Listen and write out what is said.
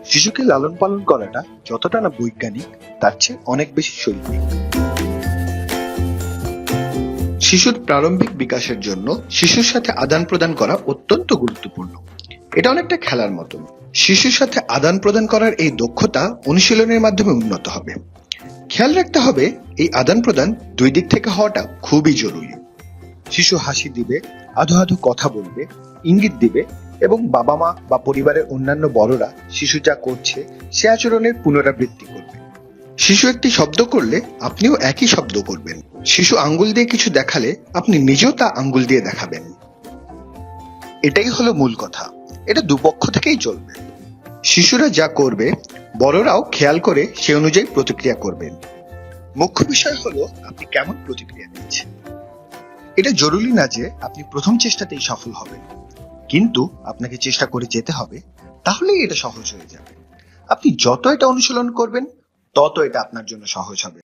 শিশুকে লালন পালন করাটা যতটা না বৈজ্ঞানিক, তার চেয়ে অনেক বেশি শৈল্পিক। শিশুর প্রারম্ভিক বিকাশের জন্য শিশুর সাথে আদান প্রদান করা অত্যন্ত গুরুত্বপূর্ণ। এটা অনেকটা খেলার মতন। শিশুর সাথে আদান প্রদান করার এই দক্ষতা অনুশীলনের মাধ্যমে উন্নত হবে। খেয়াল রাখতে হবে এই আদান প্রদান দুই দিক থেকে হওয়াটা খুবই জরুরি। শিশু হাসি দিবে, আধো আধো কথা বলবে, ইঙ্গিত দিবে এবং বাবা মা বা পরিবারের অন্যান্য বড়রা শিশু যা করছে সে আচরণের পুনরাবৃত্তি করবে। শিশু একটি শব্দ করলে আপনিও একই শব্দ করবেন। শিশু আঙ্গুল দিয়ে কিছু দেখালে আপনি নিজেও তা আঙ্গুল দিয়ে দেখাবেন। এটাই হলো মূল কথা। এটা দুপক্ষ থেকেই চলবে। শিশুরা যা করবে বড়রাও খেয়াল করে সে অনুযায়ী প্রতিক্রিয়া করবেন। মুখ্য বিষয় হলো আপনি কেমন প্রতিক্রিয়া দিচ্ছেন। এটা জরুরি না যে আপনি প্রথম চেষ্টাতেই সফল হবেন, কিন্তু আপনাকে চেষ্টা করে যেতে হবে, তাহলেই এটা সহজ হয়ে যাবে। আপনি যত এটা অনুশীলন করবেন তত এটা আপনার জন্য সহজ হবে।